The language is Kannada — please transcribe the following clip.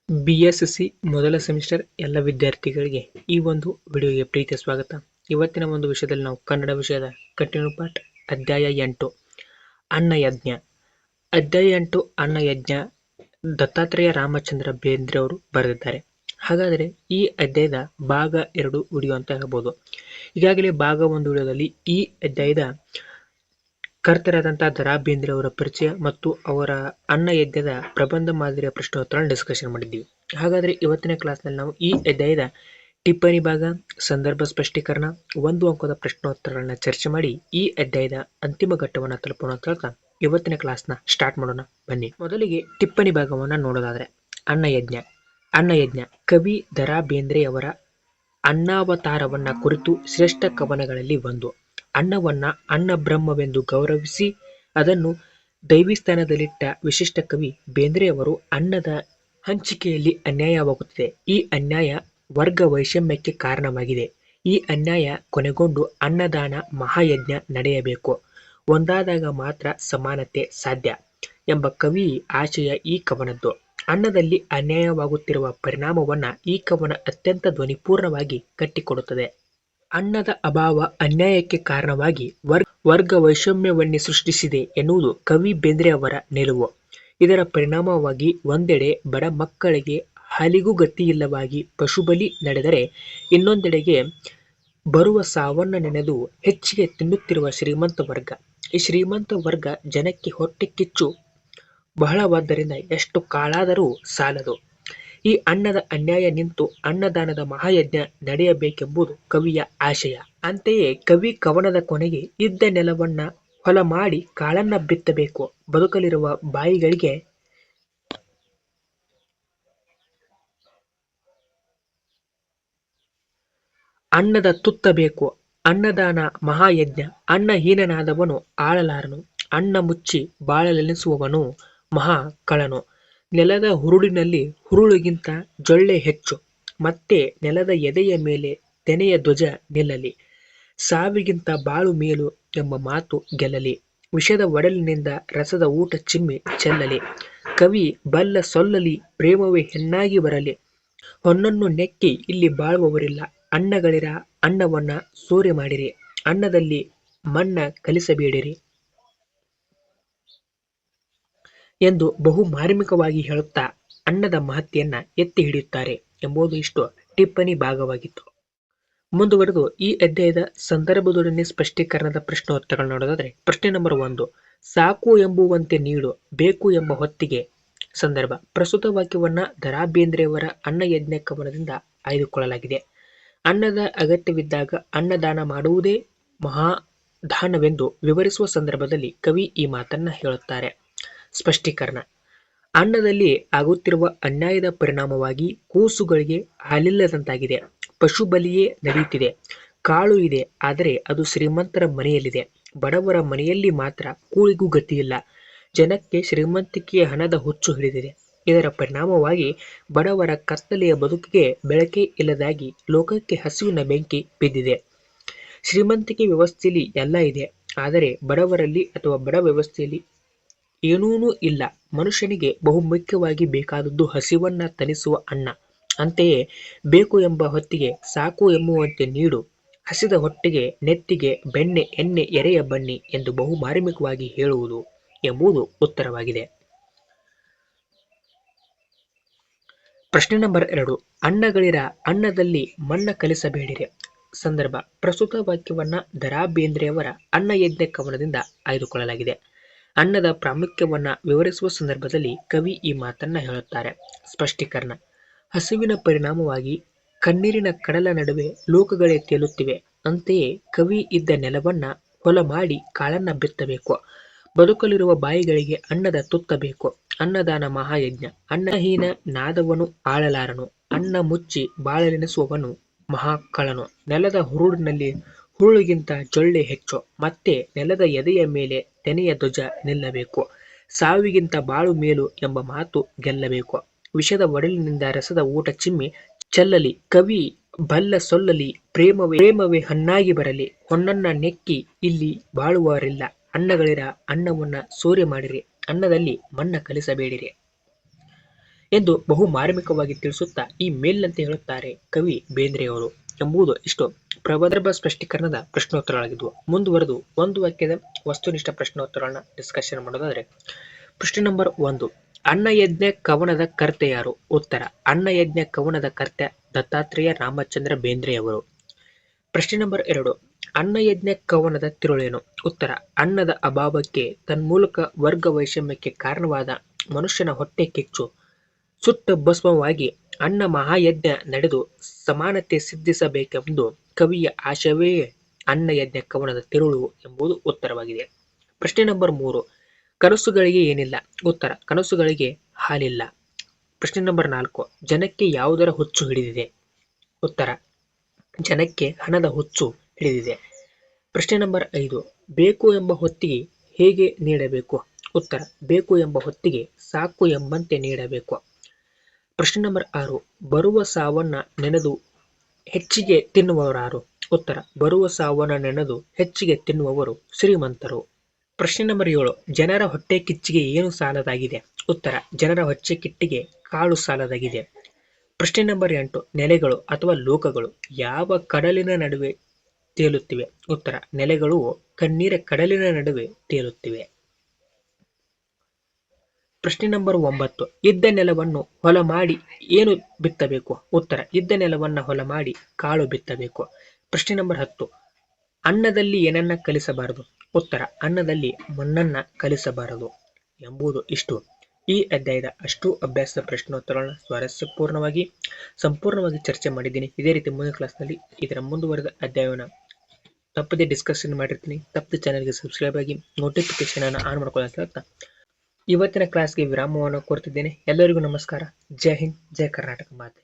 BSc ಮೊದಲ ಸೆಮಿಸ್ಟರ್ ಎಲ್ಲ ವಿದ್ಯಾರ್ಥಿಗಳಿಗೆ ಈ ಒಂದು ವಿಡಿಯೋಗೆ ಪ್ರೀತಿಯ ಸ್ವಾಗತ. ಇವತ್ತಿನ ಒಂದು ವಿಷಯದಲ್ಲಿ ನಾವು ಕನ್ನಡ ವಿಷಯದ ಕಂಟಿನ್ಯೂ ಪಾರ್ಟ್ ಅಧ್ಯಾಯ 8 ಅನ್ನಯಜ್ಞ. ಅಧ್ಯಾಯ 8 ಅನ್ನಯಜ್ಞ ದತ್ತಾತ್ರೇಯ ರಾಮಚಂದ್ರ ಬೇಂದ್ರೆ ಅವರು ಬರೆದಿದ್ದಾರೆ. ಹಾಗಾದರೆ ಈ ಅಧ್ಯಾಯದ ಭಾಗ 2 ವಿಡಿಯೋ ಅಂತ ಹೇಳ್ಬೋದು. ಈಗಾಗಲೇ ಭಾಗ 1 ವಿಡಿಯೋದಲ್ಲಿ ಈ ಅಧ್ಯಾಯದ ಕರ್ತರಾದಂತಹ ದ.ರಾ. ಬೇಂದ್ರೆ ಅವರ ಪರಿಚಯ ಮತ್ತು ಅವರ ಅನ್ನಯಜ್ಞದ ಪ್ರಬಂಧ ಮಾದರಿಯ ಪ್ರಶ್ನೋತ್ತರಗಳನ್ನು ಡಿಸ್ಕಷನ್ ಮಾಡಿದ್ದೀವಿ. ಹಾಗಾದರೆ ಇವತ್ತಿನ ಕ್ಲಾಸ್ನಲ್ಲಿ ನಾವು ಈ ಅಧ್ಯಾಯದ ಟಿಪ್ಪಣಿ ಭಾಗ, ಸಂದರ್ಭ ಸ್ಪಷ್ಟೀಕರಣ, 1 ಅಂಕದ ಪ್ರಶ್ನೋತ್ತರಗಳನ್ನ ಚರ್ಚೆ ಮಾಡಿ ಈ ಅಧ್ಯಾಯದ ಅಂತಿಮ ಘಟ್ಟವನ್ನು ತಲುಪೋಣ ಅಂತ ಹೇಳ್ತಾ ಇವತ್ತಿನ ಕ್ಲಾಸ್ನ ಸ್ಟಾರ್ಟ್ ಮಾಡೋಣ ಬನ್ನಿ. ಮೊದಲಿಗೆ ಟಿಪ್ಪಣಿ ಭಾಗವನ್ನು ನೋಡೋದಾದ್ರೆ ಅನ್ನಯಜ್ಞ. ಅನ್ನಯಜ್ಞ ಕವಿ ದ.ರಾ. ಬೇಂದ್ರೆ ಅವರ ಅನ್ನಾವತಾರವನ್ನ ಕುರಿತು ಶ್ರೇಷ್ಠ ಕವನಗಳಲ್ಲಿ ಒಂದು. ಅನ್ನವನ್ನ ಅನ್ನ ಬ್ರಹ್ಮವೆಂದು ಗೌರವಿಸಿ ಅದನ್ನು ದೈವಿ ಸ್ಥಾನದಲ್ಲಿಟ್ಟ ವಿಶಿಷ್ಟ ಕವಿ ಬೇಂದ್ರೆಯವರು ಅನ್ನದ ಹಂಚಿಕೆಯಲ್ಲಿ ಅನ್ಯಾಯವಾಗುತ್ತಿದೆ. ಈ ಅನ್ಯಾಯ ವರ್ಗ ವೈಷಮ್ಯಕ್ಕೆ ಕಾರಣವಾಗಿದೆ. ಈ ಅನ್ಯಾಯ ಕೊನೆಗೊಂಡು ಅನ್ನದಾನ ಮಹಾಯಜ್ಞ ನಡೆಯಬೇಕು. ಒಂದಾದಾಗ ಮಾತ್ರ ಸಮಾನತೆ ಸಾಧ್ಯ ಎಂಬ ಕವಿ ಆಶಯ ಈ ಕವನದ್ದು. ಅನ್ನದಲ್ಲಿ ಅನ್ಯಾಯವಾಗುತ್ತಿರುವ ಪರಿಣಾಮವನ್ನ ಈ ಕವನ ಅತ್ಯಂತ ಧ್ವನಿಪೂರ್ಣವಾಗಿ ಕಟ್ಟಿಕೊಡುತ್ತದೆ. ಅನ್ನದ ಅಭಾವ ಅನ್ಯಾಯಕ್ಕೆ ಕಾರಣವಾಗಿ ವರ್ಗ ವೈಷಮ್ಯವನ್ನೇ ಸೃಷ್ಟಿಸಿದೆ ಎನ್ನುವುದು ಕವಿ ಬೇಂದ್ರೆ ಅವರ ನಿಲುವು. ಇದರ ಪರಿಣಾಮವಾಗಿ ಒಂದೆಡೆ ಬಡ ಮಕ್ಕಳಿಗೆ ಹಾಲಿಗೂ ಗತಿಯಿಲ್ಲವಾಗಿ ಪಶುಬಲಿ ನಡೆದರೆ, ಇನ್ನೊಂದೆಡೆಗೆ ಬರುವ ಸಾವನ್ನ ನೆನೆದು ಹೆಚ್ಚಿಗೆ ತಿನ್ನುತ್ತಿರುವ ಶ್ರೀಮಂತ ವರ್ಗ. ಈ ಶ್ರೀಮಂತ ವರ್ಗ ಜನಕ್ಕೆ ಹೊಟ್ಟೆ ಕಿಚ್ಚು ಬಹಳವಾದ್ದರಿಂದ ಎಷ್ಟು ಕಾಳಾದರೂ ಸಾಲದು. ಈ ಅನ್ನದ ಅನ್ಯಾಯ ನಿಂತು ಅನ್ನದಾನದ ಮಹಾಯಜ್ಞ ನಡೆಯಬೇಕೆಂಬುದು ಕವಿಯ ಆಶಯ. ಅಂತೆಯೇ ಕವಿ ಕವನದ ಕೊನೆಗೆ ಇದ್ದ ನೆಲವನ್ನ ಹೊಲ ಮಾಡಿ ಕಾಳನ್ನ ಬಿತ್ತಬೇಕು. ಬದುಕಲಿರುವ ಬಾಯಿಗಳಿಗೆ ಅನ್ನದ ತುತ್ತ ಬೇಕು. ಅನ್ನದಾನ ಮಹಾಯಜ್ಞ ಅನ್ನಹೀನನಾದವನು ಆಳಲಾರನು. ಅನ್ನ ಮುಚ್ಚಿ ಬಾಳಲೆನಿಸುವವನು ಮಹಾ ಕಳನು. ನೆಲದ ಹುರುಳಿನಲ್ಲಿ ಹುರುಳಿಗಿಂತ ಜೊಳ್ಳೆ ಹೆಚ್ಚು. ಮತ್ತೆ ನೆಲದ ಎದೆಯ ಮೇಲೆ ತೆನೆಯ ಧ್ವಜ ನಿಲ್ಲಲಿ. ಸಾವಿಗಿಂತ ಬಾಳು ಮೇಲು ಎಂಬ ಮಾತು ಗೆಲ್ಲಲಿ. ವಿಷದ ಒಡಲಿನಿಂದ ರಸದ ಊಟ ಚಿಮ್ಮಿ ಚೆಲ್ಲಲಿ. ಕವಿ ಬಲ್ಲ ಸೊಲ್ಲಲಿ ಪ್ರೇಮವೇ ಹೆಣ್ಣಾಗಿ ಬರಲಿ. ಹೊನ್ನನ್ನು ನೆಕ್ಕಿ ಇಲ್ಲಿ ಬಾಳುವವರಿಲ್ಲ. ಅನ್ನಗಳಿರ ಅನ್ನವನ್ನ ಸೂರೆ ಮಾಡಿರಿ. ಅನ್ನದಲ್ಲಿ ಮಣ್ಣ ಕಲಿಸಬೇಡಿರಿ ಎಂದು ಬಹು ಮಾರ್ಮಿಕವಾಗಿ ಹೇಳುತ್ತಾ ಅನ್ನದ ಮಹತ್ಯೆಯನ್ನ ಎತ್ತಿ ಹಿಡಿಯುತ್ತಾರೆ ಎಂಬುದು ಇಷ್ಟು ಟಿಪ್ಪಣಿ ಭಾಗವಾಗಿತ್ತು. ಮುಂದುವರೆದು ಈ ಅಧ್ಯಾಯದ ಸಂದರ್ಭದೊಡನೆ ಸ್ಪಷ್ಟೀಕರಣದ ಪ್ರಶ್ನೋತ್ತರಗಳು ನೋಡೋದಾದ್ರೆ ಪ್ರಶ್ನೆ ನಂಬರ್ 1, ಸಾಕು ಎಂಬುವಂತೆ ನೀಡು, ಬೇಕು ಎಂಬ ಹೊತ್ತಿಗೆ. ಸಂದರ್ಭ ಪ್ರಸ್ತುತ ವಾಕ್ಯವನ್ನ ದ.ರಾ. ಬೇಂದ್ರೆಯವರ ಅನ್ನಯಜ್ಞ ಕವನದಿಂದ ಆಯ್ದುಕೊಳ್ಳಲಾಗಿದೆ. ಅನ್ನದ ಅಗತ್ಯವಿದ್ದಾಗ ಅನ್ನದಾನ ಮಾಡುವುದೇ ಮಹಾದಾನವೆಂದು ವಿವರಿಸುವ ಸಂದರ್ಭದಲ್ಲಿ ಕವಿ ಈ ಮಾತನ್ನ ಹೇಳುತ್ತಾರೆ. ಸ್ಪಷ್ಟೀಕರಣ ಅನ್ನದಲ್ಲಿ ಆಗುತ್ತಿರುವ ಅನ್ಯಾಯದ ಪರಿಣಾಮವಾಗಿ ಕೂಸುಗಳಿಗೆ ಹಾಲಿಲ್ಲದಂತಾಗಿದೆ. ಪಶು ಬಲಿಯೇ ನಡೆಯುತ್ತಿದೆ. ಕಾಳು ಇದೆ, ಆದರೆ ಅದು ಶ್ರೀಮಂತರ ಮನೆಯಲ್ಲಿದೆ. ಬಡವರ ಮನೆಯಲ್ಲಿ ಮಾತ್ರ ಕೂಳಿಗೂ ಗತಿಯಿಲ್ಲ. ಜನಕ್ಕೆ ಶ್ರೀಮಂತಿಕೆಯ ಹಣದ ಹುಚ್ಚು ಹಿಡಿದಿದೆ. ಇದರ ಪರಿಣಾಮವಾಗಿ ಬಡವರ ಕತ್ತಲೆಯ ಬದುಕಿಗೆ ಬೆಳಕೇ ಇಲ್ಲದಾಗಿ ಲೋಕಕ್ಕೆ ಹಸಿವಿನ ಬೆಂಕಿ ಬಿದ್ದಿದೆ. ಶ್ರೀಮಂತಿಕೆ ವ್ಯವಸ್ಥೆಯಲ್ಲಿ ಎಲ್ಲ ಇದೆ, ಆದರೆ ಬಡವರಲ್ಲಿ ಅಥವಾ ಬಡ ವ್ಯವಸ್ಥೆಯಲ್ಲಿ ಏನೂನೂ ಇಲ್ಲ. ಮನುಷ್ಯನಿಗೆ ಬಹುಮುಖ್ಯವಾಗಿ ಬೇಕಾದದ್ದು ಹಸಿವನ್ನ ತಣಿಸುವ ಅನ್ನ. ಅಂತೆಯೇ ಬೇಕು ಎಂಬ ಹೊತ್ತಿಗೆ ಸಾಕು ಎಂಬುವಂತೆ ನೀಡು, ಹಸಿದ ಹೊಟ್ಟೆಗೆ ನೆತ್ತಿಗೆ ಬೆಣ್ಣೆ ಎಣ್ಣೆ ಎರೆಯ ಬನ್ನಿ ಎಂದು ಬಹು ಮಾರ್ಮಿಕವಾಗಿ ಹೇಳುವುದು ಎಂಬುದು ಉತ್ತರವಾಗಿದೆ. ಪ್ರಶ್ನೆ ನಂಬರ್ 2, ಅನ್ನಗಳಿರ ಅನ್ನದಲ್ಲಿ ಮಣ್ಣ ಕಲಿಸಬೇಡಿರಿ. ಸಂದರ್ಭ ಪ್ರಸ್ತುತ ವಾಕ್ಯವನ್ನ ದ.ರಾ. ಬೇಂದ್ರೆಯವರ ಅನ್ನಯಜ್ಞ ಕವನದಿಂದ ಆಯ್ದುಕೊಳ್ಳಲಾಗಿದೆ. ಅನ್ನದ ಪ್ರಾಮುಖ್ಯವನ್ನ ವಿವರಿಸುವ ಸಂದರ್ಭದಲ್ಲಿ ಕವಿ ಈ ಮಾತನ್ನ ಹೇಳುತ್ತಾರೆ. ಸ್ಪಷ್ಟೀಕರಣ ಹಸಿವಿನ ಪರಿಣಾಮವಾಗಿ ಕಣ್ಣೀರಿನ ಕಡಲ ನಡುವೆ ಲೋಕಗಳೇ ತೇಲುತ್ತಿವೆ. ಅಂತೆಯೇ ಕವಿ ಇದ್ದ ನೆಲವನ್ನ ಹೊಲ ಮಾಡಿ ಕಾಳನ್ನ ಬಿತ್ತಬೇಕು. ಬದುಕಲಿರುವ ಬಾಯಿಗಳಿಗೆ ಅನ್ನದ ತುತ್ತ ಬೇಕು. ಅನ್ನದಾನ ಮಹಾಯಜ್ಞ ಅನ್ನಹೀನ ನಾದವನು ಆಳಲಾರನು. ಅನ್ನ ಮುಚ್ಚಿ ಬಾಳಲೆನಿಸುವವನು ಮಹಾಕಳನು. ನೆಲದ ಹುರುಳಿನಲ್ಲಿ ಹುರುಳಿಗಿಂತ ಜೊಳ್ಳೆ ಹೆಚ್ಚು. ಮತ್ತೆ ನೆಲದ ಎದೆಯ ಮೇಲೆ ತೆನೆಯ ಧ್ವಜ ನಿಲ್ಲಬೇಕು. ಸಾವಿಗಿಂತ ಬಾಳು ಮೇಲು ಎಂಬ ಮಾತು ಗೆಲ್ಲಬೇಕು. ವಿಷದ ಒಡಲಿನಿಂದ ರಸದ ಊಟ ಚಿಮ್ಮಿ ಚೆಲ್ಲಲಿ. ಕವಿ ಬಲ್ಲ ಸೊಲ್ಲಲಿ ಪ್ರೇಮವೇ ಹಣ್ಣಾಗಿ ಬರಲಿ. ಹೊನ್ನನ್ನ ನೆಕ್ಕಿ ಇಲ್ಲಿ ಬಾಳುವವರಿಲ್ಲ. ಅನ್ನಗಳಿರ ಅನ್ನವನ್ನ ಸೂರೆ ಮಾಡಿರಿ. ಅನ್ನದಲ್ಲಿ ಮಣ್ಣ ಕಲಿಸಬೇಡಿರಿ. ಎಂದು ಬಹು ಮಾರ್ಮಿಕವಾಗಿ ತಿಳಿಸುತ್ತಾ ಈ ಮೇಲಿನಂತೆ ಹೇಳುತ್ತಾರೆ ಕವಿ ಬೇಂದ್ರೆಯವರು ಎಂಬುದು ಇಷ್ಟು ಪ್ರಬಂಧ ಸ್ಪಷ್ಟೀಕರಣದ ಪ್ರಶ್ನೋತ್ತರಗಳಾಗಿದ್ವು. ಮುಂದುವರೆದು ಒಂದು ವಾಕ್ಯದ ವಸ್ತುನಿಷ್ಠ ಪ್ರಶ್ನೋತ್ತರಗಳನ್ನ ಡಿಸ್ಕಷನ್ ಮಾಡೋದಾದ್ರೆ, ಪ್ರಶ್ನೆ ನಂಬರ್ 1, ಅನ್ನಯಜ್ಞ ಕವನದ ಕರ್ತೆ ಯಾರು? ಉತ್ತರ, ಅನ್ನಯಜ್ಞ ಕವನದ ಕರ್ತೆ ದತ್ತಾತ್ರೇಯ ರಾಮಚಂದ್ರ ಬೇಂದ್ರೆಯವರು. ಪ್ರಶ್ನೆ ನಂಬರ್ 2, ಅನ್ನಯಜ್ಞ ಕವನದ ತಿರುಳೇನು? ಉತ್ತರ, ಅನ್ನದ ಅಭಾವಕ್ಕೆ ತನ್ಮೂಲಕ ವರ್ಗ ವೈಷಮ್ಯಕ್ಕೆ ಕಾರಣವಾದ ಮನುಷ್ಯನ ಹೊಟ್ಟೆ ಕಿಚ್ಚು ಸುಟ್ಟ ಭಸ್ಮವಾಗಿ ಅನ್ನ ಮಹಾಯಜ್ಞ ನಡೆದು ಸಮಾನತೆ ಸಿದ್ಧಿಸಬೇಕೆಂದು ಕವಿಯ ಆಶಯವೇ ಅನ್ನಯಜ್ಞ ಕವನದ ತಿರುಳು ಎಂಬುದು ಉತ್ತರವಾಗಿದೆ. ಪ್ರಶ್ನೆ ನಂಬರ್ 3, ಕನಸುಗಳಿಗೆ ಏನಿಲ್ಲ? ಉತ್ತರ, ಕನಸುಗಳಿಗೆ ಹಾಲಿಲ್ಲ. ಪ್ರಶ್ನೆ ನಂಬರ್ 4, ಜನಕ್ಕೆ ಯಾವುದರ ಹುಚ್ಚು ಹಿಡಿದಿದೆ? ಉತ್ತರ, ಜನಕ್ಕೆ ಹಣದ ಹುಚ್ಚು ಹಿಡಿದಿದೆ. ಪ್ರಶ್ನೆ ನಂಬರ್ 5, ಬೇಕು ಎಂಬ ಹೊತ್ತಿಗೆ ಹೇಗೆ ನೀಡಬೇಕು? ಉತ್ತರ, ಬೇಕು ಎಂಬ ಹೊತ್ತಿಗೆ ಸಾಕು ಎಂಬಂತೆ ನೀಡಬೇಕು. ಪ್ರಶ್ನೆ ನಂಬರ್ 6, ಬರುವ ಸಾವನ್ನ ನೆನೆದು ಹೆಚ್ಚಿಗೆ ತಿನ್ನುವವರಾರು? ಉತ್ತರ, ಬರುವ ಸಾವನ್ನ ನೆನೆದು ಹೆಚ್ಚಿಗೆ ತಿನ್ನುವವರು ಶ್ರೀಮಂತರು. ಪ್ರಶ್ನೆ ನಂಬರ್ 7, ಜನರ ಹೊಟ್ಟೆ ಕಿಚ್ಚಿಗೆ ಏನು ಸಾಲದಾಗಿದೆ? ಉತ್ತರ, ಜನರ ಹೊಟ್ಟೆ ಕಿಟ್ಟಿಗೆ ಕಾಳು ಸಾಲದಾಗಿದೆ. ಪ್ರಶ್ನೆ ನಂಬರ್ 8, ನೆಲೆಗಳು ಅಥವಾ ಲೋಕಗಳು ಯಾವ ಕಡಲಿನ ನಡುವೆ ತೇಲುತ್ತಿವೆ? ಉತ್ತರ, ನೆಲೆಗಳು ಕಣ್ಣೀರ ಕಡಲಿನ ನಡುವೆ ತೇಲುತ್ತಿವೆ. ಪ್ರಶ್ನೆ ನಂಬರ್ 9, ಇದ್ದ ನೆಲವನ್ನು ಹೊಲ ಮಾಡಿ ಏನು ಬಿತ್ತಬೇಕು? ಉತ್ತರ, ಇದ್ದ ನೆಲವನ್ನ ಹೊಲ ಮಾಡಿ ಕಾಳು ಬಿತ್ತಬೇಕು. ಪ್ರಶ್ನೆ ನಂಬರ್ 10, ಅನ್ನದಲ್ಲಿ ಏನನ್ನ ಕಲಿಸಬಾರದು? ಉತ್ತರ, ಅನ್ನದಲ್ಲಿ ಮಣ್ಣನ್ನ ಕಲಿಸಬಾರದು ಎಂಬುದು ಇಷ್ಟು ಈ ಅಧ್ಯಾಯದ ಅಷ್ಟು ಅಭ್ಯಾಸ ಪ್ರಶ್ನೋತ್ತರಗಳನ್ನ ಸ್ವಾರಸ್ಯಪೂರ್ಣವಾಗಿ ಸಂಪೂರ್ಣವಾಗಿ ಚರ್ಚೆ ಮಾಡಿದ್ದೀನಿ. ಇದೇ ರೀತಿ ಮುಂದಿನ ಕ್ಲಾಸ್ನಲ್ಲಿ ಇದರ ಮುಂದುವರೆದ ಅಧ್ಯಾಯವನ್ನು ತಪ್ಪದೆ ಡಿಸ್ಕಷನ್ ಮಾಡಿರ್ತೀನಿ. ತಪ್ಪದೆ ಚಾನಲ್ಗೆ ಸಬ್ಸ್ಕ್ರೈಬ್ ಆಗಿ ನೋಟಿಫಿಕೇಶನ್ ಅನ್ನು ಆನ್ ಮಾಡ್ಕೊಳ್ಳೋಕೆ ಹೇಳ್ತಾ ಇವತ್ತಿನ ಕ್ಲಾಸ್ಗೆ ವಿರಾಮವನ್ನು ಕೋರ್ತಿದ್ದೇನೆ. ಎಲ್ಲರಿಗೂ ನಮಸ್ಕಾರ. ಜೈ ಹಿಂದ್, ಜೈ ಕರ್ನಾಟಕ ಮಾತೆ.